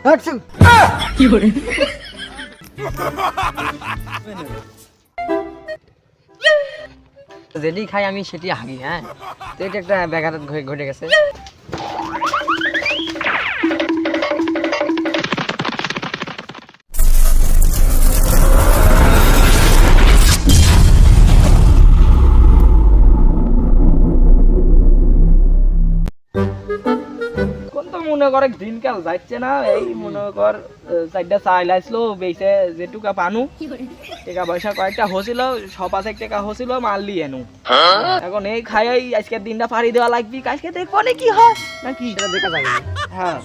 Action. কি করে যেটি খাই আমি সেটি হাগি। হ্যাঁ, তো এটা একটা ব্যাঘাত ঘটে গেছে। কোন তো মনে করে দিনকাল যাচ্ছে না, এই মনে কর চারটা চাইল আসলো বেইছে যেটুকা পানু টাকা পয়সা কয়েকটা হছিল, সপাশে টাকা হছিল মারলি এনু। এখন এই খাই আজকের দিনটা পাড়ি দেওয়া লাগবি, আজকে দেখবো না কি হয় নাকি সেটা দেখা যাবে। হ্যাঁ।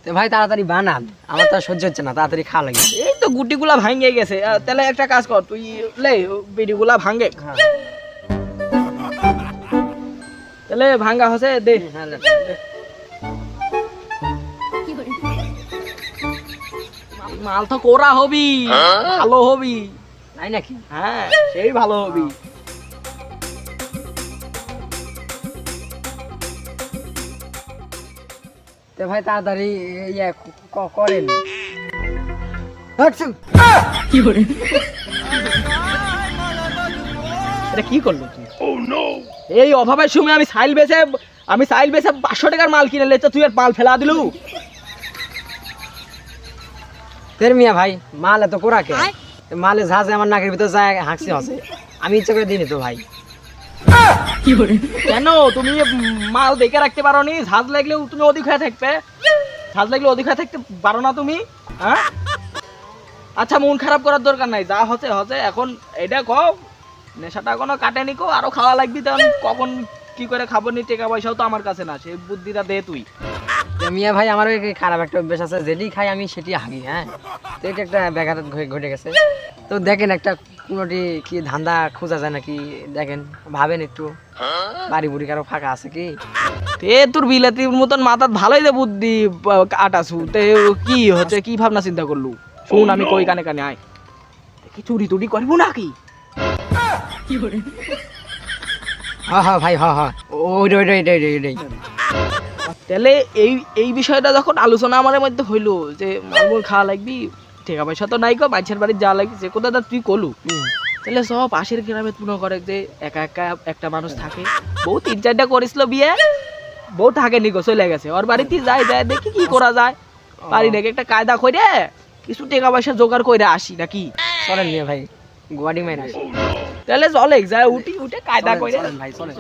তো ভাই তাড়াতাড়ি বানান, আমার তো আর সহ্য হচ্ছে না, তাড়াতাড়ি খাওয়া লাগে। এই তো গুটিগুলা ভাঙে গেছে, তাহলে একটা কাজ কর, তুই লে বিড়িগুলা ভাঙে। হ্যাঁ। তাহলে ভাঙ্গা হচ্ছে দে। হ্যাঁ, মাল তো কোরা হবি, ভালো হবি। নাই নাকি? হ্যাঁ, সেই ভালো হবি। তো ভাই তাড়াতাড়ি ইয়ে করেন। অ্যাকশন। কি করে এটা কি করলো তুই? এই অভাবের সময় আমি সাইল বেচে 500 টাকার মাল কিনে লেছে, তুই আর মাল ফেলা দিলু। তের মিয়া ভাই, মাল এত কোরাকে, মালে ঝাঁঝে আমার নাকের ভিতর যায়, হাঁকছি হসে, আমি ইচ্ছা করে দিইনি তো ভাই। কি করে কেন তুমি মাল দেখে রাখতে পারো নি? ঝাঁজ লাগলেও তুমি অধিক হয়ে থাকবে, ঝাঁজ লাগলে অধিক হয়ে থাকতে পারো না তুমি? হ্যাঁ, আচ্ছা মন খারাপ করার দরকার নাই, যা হচ্ছে হচ্ছে। এখন এটা কও, নেশাটা এখনো কাটেনি কো, আরো খাওয়া লাগবি, তখন কখন কি করে খাবো নি, টাকা পয়সাও তো আমার কাছে না, সেই বুদ্ধিটা দে তুই। তো মিয়া ভাই, আমারও একটি খারাপ একটা অভ্যাস আছে, যেটি খাই আমি সেটি হাগি। হ্যাঁ, তো এটা একটা ব্যাঘাত ঘটে গেছে। তো দেখেন একটা কোনোটি কি ধান্দা খোঁজা যায় নাকি, দেখেন ভাবেন একটু, বাড়ি বুড়ি কারো ফাঁকা আছে কি? এ তোর বিলাতির মতন মাথার ভালোই দে বুদ্ধি আটাছু, তে কি হচ্ছে, কি ভাবনা চিন্তা করলু? শুন আমি কই, কানে কানে আয়, দেখি চুরি টুরি করবো নাকি? কি করে হ্যাঁ হ্যাঁ ভাই, হ্যাঁ হ্যাঁ, ওইটাই। তাহলে এই বিষয়টা যখন আলোচনা আমাদের মধ্যে হইলো যে মালমূল খাওয়া লাগবি, টাকা পয়সা তো নাই গো, বাইছের বাড়ি যা লাগবে যে কোথাটা তুই কলু, তাহলে সব পাশের গ্রামে মনে করে যে একা একা একটা মানুষ থাকে, বউ 3-4টা করেছিল বিয়ে, বউ থাকেনি গো, চলে গেছে, ওর বাড়িতে যাই দেখি কি করা যায়, বাড়ি নাকি একটা কায়দা করে কিছু টাকা পয়সা জোগাড় করে আসি নাকি? চলেন মিয়া ভাই, গোয়াডি মাইন আসি। তাহলে চলে যায় উঠে কায়দা করে। চলেন ভাই, চলেন।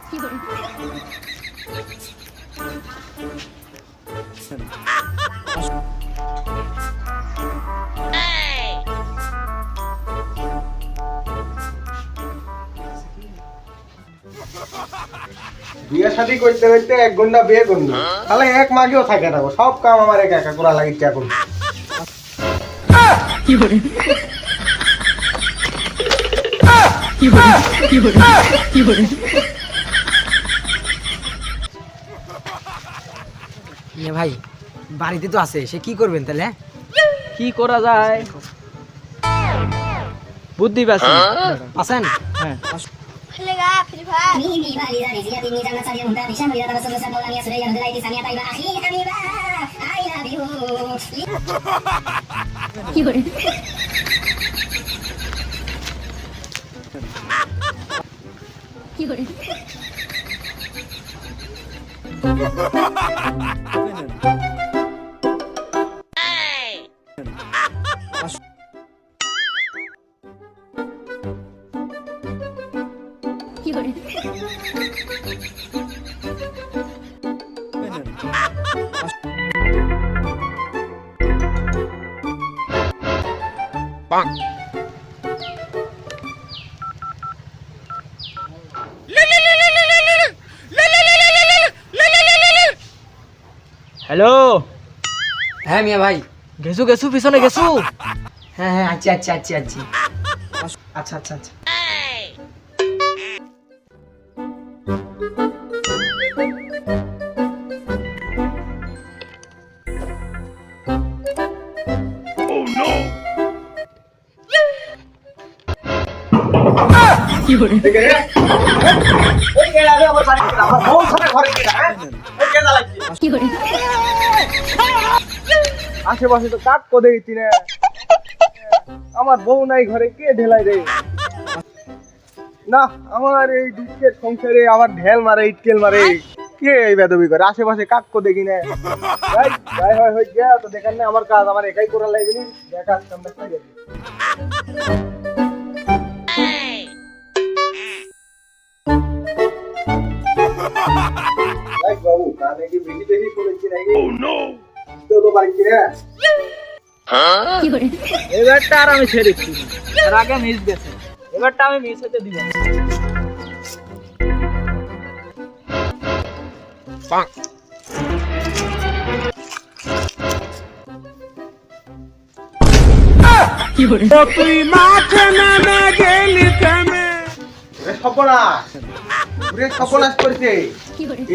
কি করে বিয়ে শাদী করতে করতে 1 ঘন্টা বিয়ে করলো, তাহলে এক মাগেও থাকে না, সব কাম আমার একা একা করা লাগিচ্ছে এখন। কি করে কি করে কি করে কি করে মিয়া ভাই বাড়িতে তো আছে, সে কি করবেন তাহলে? কি করা যায়, বুদ্ধি পাচ্ছি। আছেন? হ্যাঁ, Lega, Free Fire. Mimi valida, decía Tini, ya no sabía montar, ya no iba a pasar la mía, Surya, de la Itis, Ania, Taiba, Aji, Amiba, I love you. কি করে কি করে কি করে হ্যালো, হ্যাঁ মিয়া ভাই। গেছু পিছনে গেছু। হ্যাঁ হ্যাঁ, আচ্ছা। আচ্ছা। দেখে রে এই কে লাগে আমার বাড়ি কে আমার বউ সাথে ঘরে কে হ্যাঁ এই কে লাগছে আশেপাশে তো কাক কো দেখছি না আমার বউ নাই ঘরে কে ঢেলাই রে না আমার এই দুঃখের সংসারে আমার ঢেল মারে ইটকেল মারে কে এই বেদবি করে আশেপাশে কাক কো দেখি না ভাই ভাই হয় হই গিয়া তো দেখেন না আমার কাজ আমার একাই করা লাগবে নি দেখা সামনে খাই যাবে ভাই বাবু কানে কি বেশি বেশি শুনেছি নাকি ও নো তো বাড়ি কি রে এবারটা আর আমি ছেড়ে দিচ্ছি এর আগে মিস গেছে এবারটা আমি মিস হতে দিব না। সপনাশ করেছে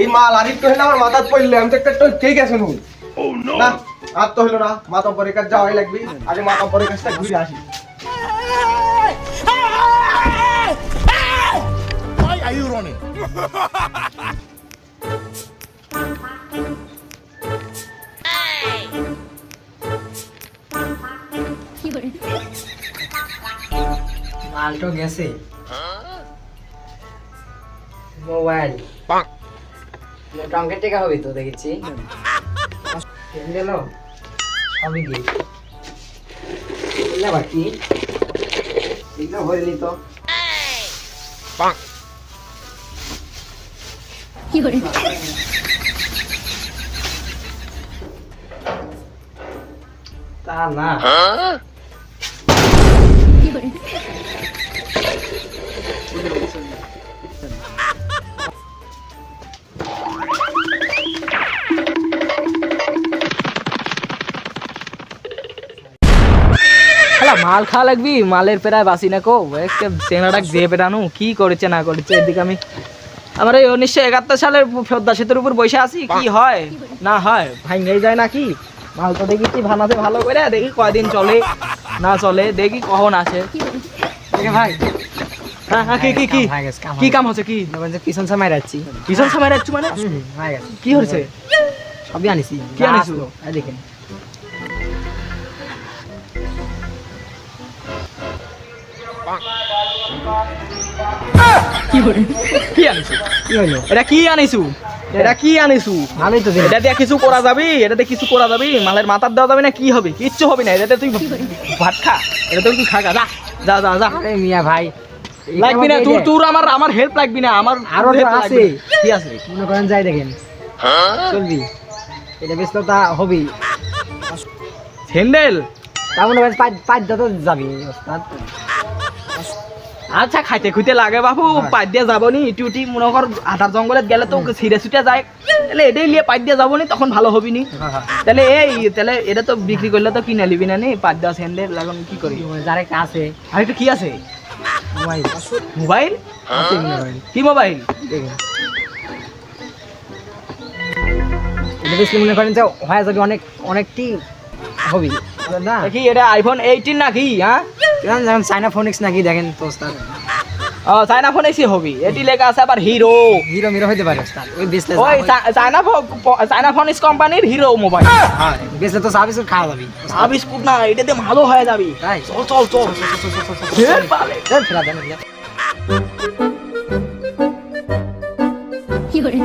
এই মাল আরিফ তো হলো আমার মাথাত পড়লে আমি তো একটা ঠিক আছে নু না আর তো হলো না মাথা পরে কাজ যাওয়াই লাগবে আগে মাথা পরে কাজটা ঘুরে আসি মালটো গেছে মোবাইল টঙ্কের টেকা হবে তো দেখেছি গেল সবই দিয়ে বাকি এগুলো হয়নি তো তা না মাল খাওয়া লাগবি মালের পেরায় বাসি না কো একটা চেনাটা যে পেরানো কি করেছে না করেছে এদিকে আমি আমার এই 1971 সালের পদ্মা সেতুর উপর বসে আছি কি হয় না হয় ভাঙেই যায় নাকি মাল তো দেখেছি ভানাতে ভালো করে দেখি কয়দিন চলে না চলে দেখি কখন আসে দেখে ভাই হ্যাঁ হ্যাঁ কি কি কি হয়ে গেছে কাম কি কাম হচ্ছে কি পিছন সামাই যাচ্ছি ভীষণ সময় রাখছো মানে হয়ে গেছে কি হয়েছে সবই আনিছি কি আনিছো? দেখেন কি আনিছো কি হইলো এটা কি আনিছো এটা কি আনিছো ভালোই তো এটা দিয়ে কিছু করা যাবে এটাতে কিছু করা যাবে মালের মাথার দেওয়া যাবে না কি হবে কিচ্ছু হবে না এটাতে তুই ভাত খা এটা তুই খা যা যা যা যা আরে মিয়া ভাই লাগবি না তোর তোর আমার হেল্প লাগবি না আমার আরো help তো লাগবে আছে। না। কি আছে মনে করেন যাই দেখেন চলবি এটা বেশ তো তা হবি স্যান্ডেল তা মনে করেন পাঁচ তো যাবি ওস্তাদ আচ্ছা খাইতে খুঁতে লাগে বাবু পাইট দিয়ে যাবো নি ইটি মনে কর আধার জঙ্গলে গেলে তো ছিঁড়ে ছুটে যায় তাহলে এটাই নিয়ে পাইট দিয়ে যাবো নি তখন ভালো হবি নি তাহলে তাহলে এটা তো বিক্রি করলে তো কিনে নিবি না নি পাঁচ দেওয়া স্যান্ডেল এখন কি করি যার একটা আছে আর একটু কি আছে মোবাইল মোবাইল আছে মনে করেন কি মোবাইল দেখেন এটা বেশ মনে করেন যে হয়ে যাবে অনেকটি হবি না দেখি এটা আইফোন 18 নাকি হ্যাঁ যেমন চাইনা ফোনিক্স নাকি দেখেন তো ওস্তাদ ও চায়না ফোন এসে হবি এটি লেখা আছে আবার হিরো হিরো মিরো হইতে পারে ওস্তাদ ওই বেসলে ওই চায়না ফোনিক্স কোম্পানির হিরো মোবাইল হ্যাঁ বেসলে তো সার্ভিস খাওয়া যাবে সার্ভিস খুব না এটাতে ভালো হয়ে যাবে তাই চল চল চল ঢের পালে। ফেরা দেন কি করে